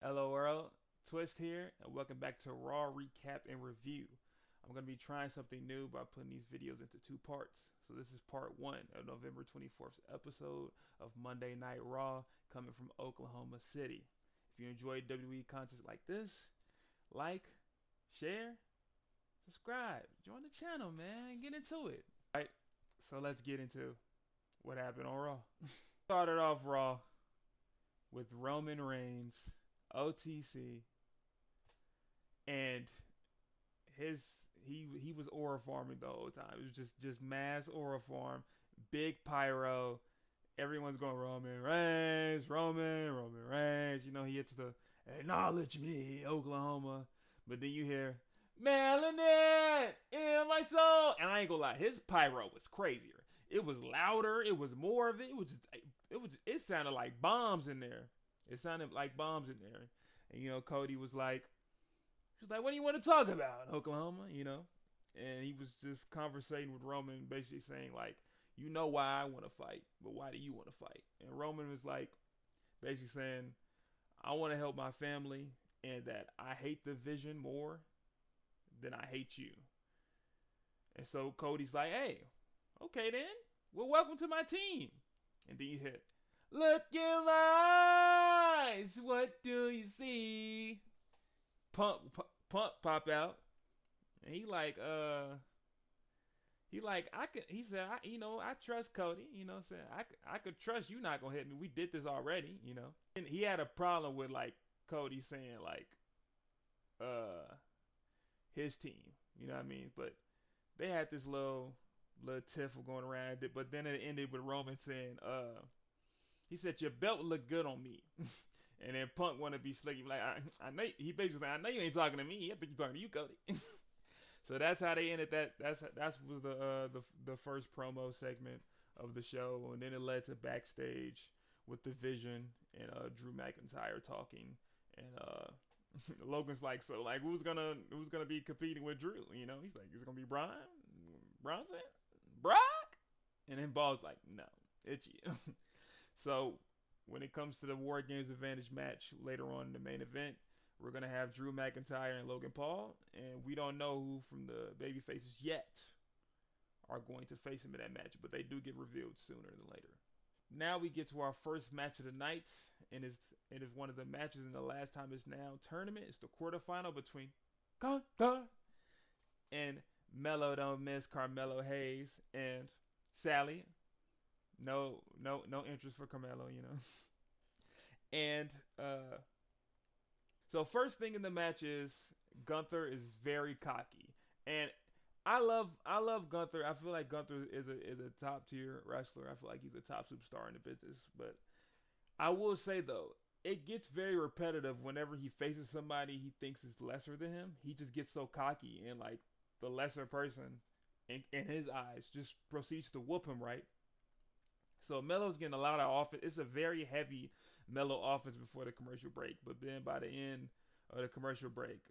Hello world, Twist here, and welcome back to Raw Recap and Review. I'm going to be trying something new by putting these videos into two parts. So this is part one of November 24th episode of Monday Night Raw coming from Oklahoma City. If you enjoy WWE content like this, like, share, subscribe, join the channel, man, get into it. Alright, so let's get into what happened on Raw. Started off Raw with Roman Reigns, OTC, and he was aura farming the whole time. It was just mass aura farm, big pyro. Everyone's going Roman Reigns, Roman Reigns. You know he hits the acknowledge me, Oklahoma, but then you hear Melanin in my soul, and I ain't gonna lie, his pyro was crazier. It was louder. It was more of it. It sounded like bombs in there. It sounded like bombs in there. And Cody was like, she's like, what do you want to talk about, Oklahoma? And he was just conversating with Roman, basically saying like, you know why I want to fight, but why do you want to fight? And Roman was like, basically saying, I want to help my family, and that I hate the vision more than I hate you. And so Cody's like, hey, okay then, well, welcome to my team. And then you hit, look in my eyes, what do you see? Punk pop out, and he said, I trust Cody. What I'm saying, I could trust you not gonna hit me. We did this already. And he had a problem with like Cody saying like uh his team. You know what I mean? But they had this little tiff going around, but then it ended with Roman saying, he said your belt looked good on me. And then Punk want to be slick. He like, I know. He basically like, I know you ain't talking to me. I think you're talking to you, Cody. So that's how they ended that. That's was the first promo segment of the show, and then it led to backstage with the Vision and Drew McIntyre talking, and Logan's like, so like who's gonna be competing with Drew? He's like, is it gonna be Bronson, Brock? And then Ball's like, no, it's you. So when it comes to the War Games Advantage match later on in the main event, we're gonna have Drew McIntyre and Logan Paul, and we don't know who from the baby faces yet are going to face him in that match, but they do get revealed sooner than later. Now we get to our first match of the night, and it is one of the matches in the Last Time Is Now tournament. It's the quarterfinal between Gunther and Mello Don't Miss Carmelo Hayes and Sally. No interest for Carmelo. And so first thing in the match is Gunther is very cocky, and I love Gunther. I feel like Gunther is a top tier wrestler. I feel like he's a top superstar in the business. But I will say though, it gets very repetitive whenever he faces somebody he thinks is lesser than him. He just gets so cocky, and like the lesser person in his eyes just proceeds to whoop him, right? So Melo's getting a lot of offense. It's a very heavy Melo offense before the commercial break. But then by the end of the commercial break,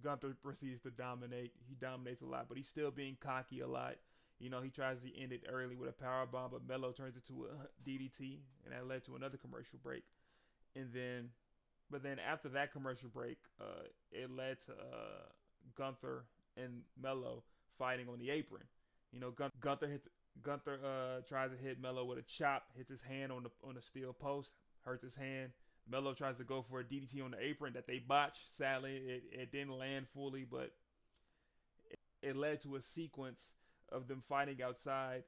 Gunther proceeds to dominate. He dominates a lot, but he's still being cocky a lot. He tries to end it early with a power bomb, but Melo turns it to a DDT, and that led to another commercial break. But then after that commercial break, it led to Gunther and Melo fighting on the apron. Gunther hits Gunther tries to hit Melo with a chop, hits his hand on the steel post, hurts his hand. Melo tries to go for a DDT on the apron that they botched. Sadly, it didn't land fully, but it led to a sequence of them fighting outside,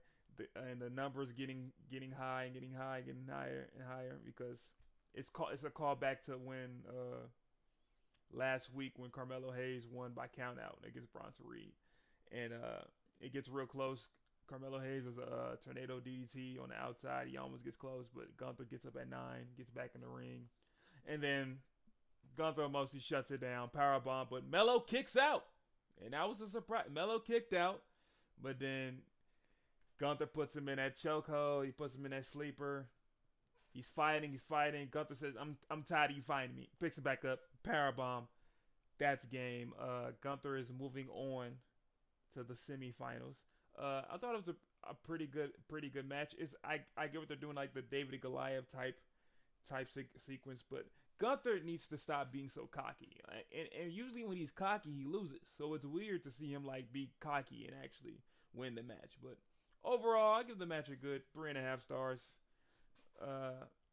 and the numbers getting high and getting high, getting higher and higher, because it's a callback to when last week when Carmelo Hayes won by countout against Bronson Reed, and it gets real close. Carmelo Hayes is a tornado DDT on the outside. He almost gets close, but Gunther gets up at 9, gets back in the ring. And then Gunther mostly shuts it down, powerbomb, but Melo kicks out. And that was a surprise. Melo kicked out, but then Gunther puts him in that chokehold. He puts him in that sleeper. He's fighting. Gunther says, I'm tired of you fighting me. Picks him back up, powerbomb. That's game. Gunther is moving on to the semifinals. I thought it was a pretty good match. I get what they're doing, like the David and Goliath type sequence, but Gunther needs to stop being so cocky. And usually when he's cocky, he loses. So it's weird to see him like be cocky and actually win the match. But overall, I give the match a good 3.5 stars.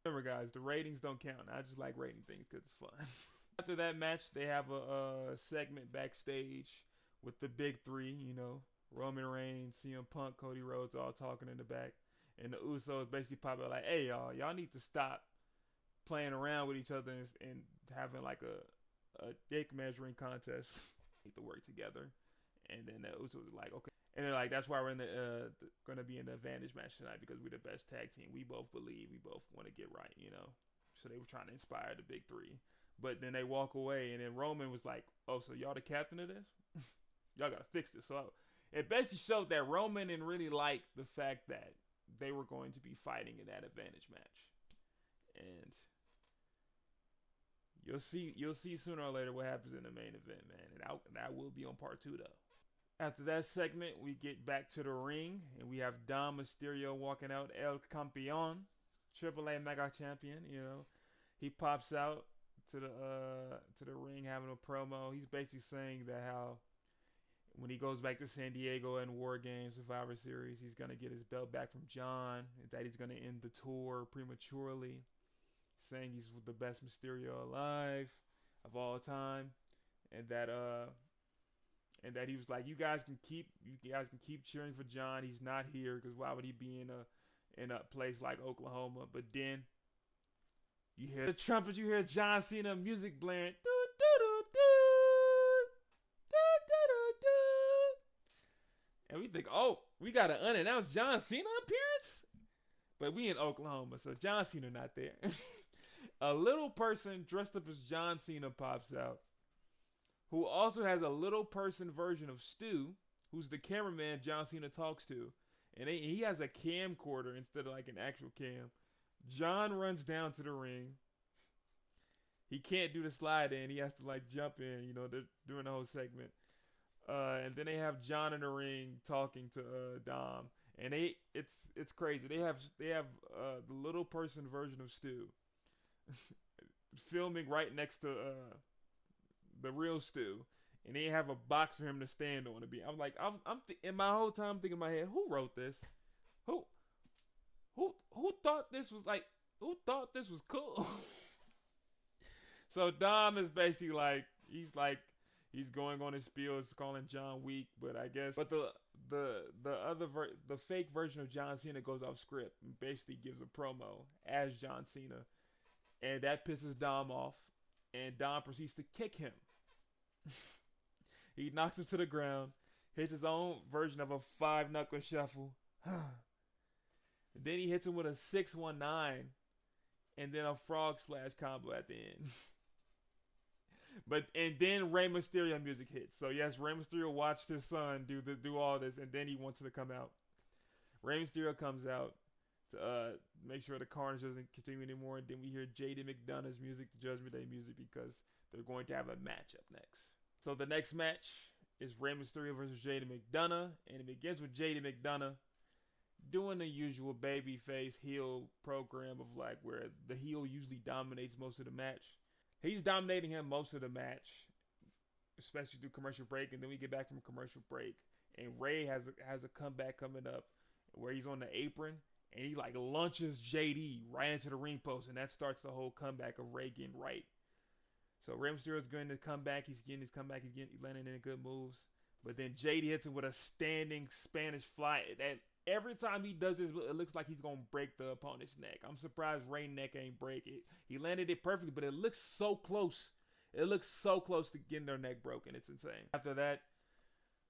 Remember, guys, the ratings don't count. I just like rating things because it's fun. After that match, they have a segment backstage with the big three. You know, Roman Reigns, CM Punk, Cody Rhodes, all talking in the back, and the Usos basically pop out like, "Hey, y'all need to stop playing around with each other and having like a dick measuring contest. Need to work together." And then the Usos are like, "Okay." And they're like, "That's why we're in gonna be in the advantage match tonight because we're the best tag team. We both believe, we both want to get right, you know." So they were trying to inspire the big three. But then they walk away, and then Roman was like, "Oh, so y'all the captain of this? Y'all gotta fix this." So it basically showed that Roman didn't really like the fact that they were going to be fighting in that advantage match. And you'll see sooner or later what happens in the main event, man. And that will be on part 2 though. After that segment, we get back to the ring, and we have Dom Mysterio walking out, El Campeon, AAA Mega Champion. You know, he pops out to the ring having a promo. He's basically saying that how when he goes back to San Diego and WARGAMES Survivor Series, he's gonna get his belt back from John, and that he's gonna end the tour prematurely, saying he's the best Mysterio alive of all time, and that he was like, you guys can keep cheering for John. He's not here because why would he be in a place like Oklahoma? But then you hear the trumpet, you hear John Cena music blaring, and we think, oh, we got an unannounced John Cena appearance, but we in Oklahoma, so John Cena not there. A little person dressed up as John Cena pops out, who also has a little person version of Stu, who's the cameraman John Cena talks to. And he has a camcorder instead of like an actual cam. John runs down to the ring. He can't do the slide in. He has to like jump in, you know, they're doing the whole segment. And then they have John in the ring talking to Dom. And it's crazy. They have the little person version of Stu filming right next to the real Stu, and they have a box for him to stand on to be. I'm like, in my whole time thinking in my head, who wrote this? Who thought this was like? Who thought this was cool? So Dom is basically like, he's going on his spiel, is calling John weak, but I guess, but the fake version of John Cena goes off script and basically gives a promo as John Cena, and that pisses Dom off, and Dom proceeds to kick him. He knocks him to the ground, hits his own version of a 5-knuckle shuffle. Then he hits him with a 619, and then a frog splash combo at the end. And then Rey Mysterio music hits. So yes, Rey Mysterio watched his son do all this, and then he wants to come out. Rey Mysterio comes out to make sure the carnage doesn't continue anymore, and then we hear JD McDonough's music, the Judgment Day music, because they're going to have a match up next. So the next match is Rey Mysterio versus JD McDonough, and it begins with JD McDonough doing the usual babyface heel program of like where the heel usually dominates most of the match. He's dominating him most of the match, especially through commercial break, and then we get back from commercial break, and Rey has a comeback coming up where he's on the apron, and he like launches JD right into the ring post, and that starts the whole comeback of Rey getting right. So Rey Mysterio's going to come back. He's getting his comeback. He's landing in good moves. But then JD hits him with a standing Spanish fly. And every time he does this, it looks like he's going to break the opponent's neck. I'm surprised Rey's neck ain't break it. He landed it perfectly, but it looks so close. It looks so close to getting their neck broken. It's insane. After that,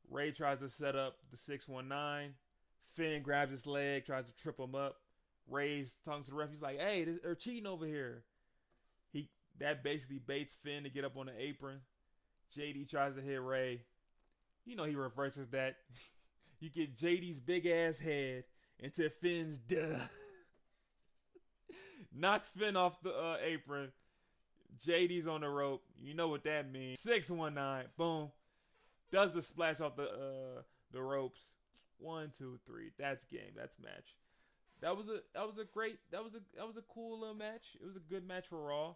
Rey tries to set up the 619. Finn grabs his leg, tries to trip him up. Rey's talking to the ref. He's like, hey, they're cheating over here. That basically baits Finn to get up on the apron. JD tries to hit Rey. You know he reverses that. You get JD's big ass head into Finn's duh. Knocks Finn off the apron. JD's on the rope. You know what that means. 619. Boom. Does the splash off the ropes. 1, 2, 3. That's game. That's match. That was a cool little match. It was a good match for Raw.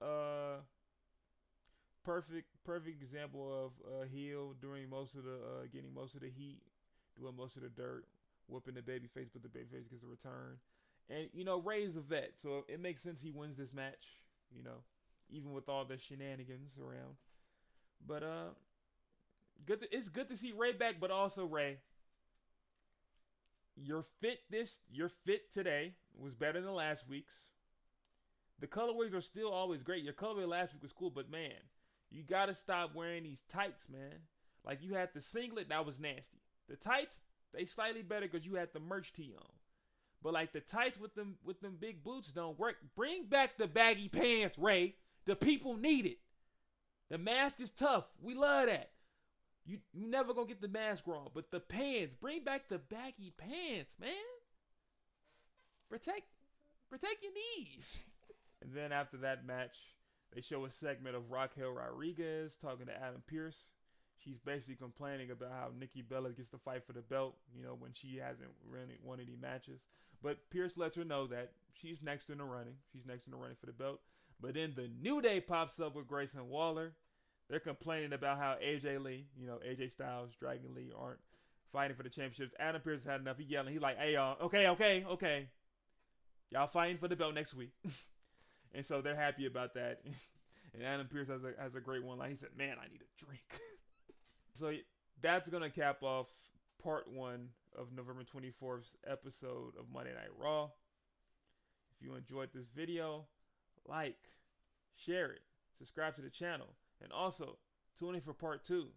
Uh, perfect example of a heel during most of the getting most of the heat, doing most of the dirt, whooping the babyface, but the babyface gets a return. And Ray is a vet, so it makes sense he wins this match. You know, even with all the shenanigans around. But it's good to see Ray back, but also Ray, your fit today was better than last week's. The colorways are still always great. Your colorway last week was cool, but man, you gotta stop wearing these tights, man. Like you had the singlet, that was nasty. The tights, they slightly better because you had the merch tee on. But like the tights with them big boots don't work. Bring back the baggy pants, Ray. The people need it. The mask is tough. We love that. You never gonna get the mask wrong, but the pants, bring back the baggy pants, man. Protect protect your knees. And then after that match, they show a segment of Raquel Rodriguez talking to Adam Pearce. She's basically complaining about how Nikki Bella gets to fight for the belt, when she hasn't really won any matches. But Pearce lets her know that she's next in the running. She's next in the running for the belt. But then the New Day pops up with Grayson Waller. They're complaining about how AJ Lee, AJ Styles, Dragon Lee aren't fighting for the championships. Adam Pearce has had enough. He's yelling. He's like, hey, y'all, okay. Y'all fighting for the belt next week. And so they're happy about that. And Adam Pearce has a great one line. He said, man, I need a drink. So that's going to cap off part 1 of November 24th's episode of Monday Night Raw. If you enjoyed this video, like, share it, subscribe to the channel, and also tune in for part 2.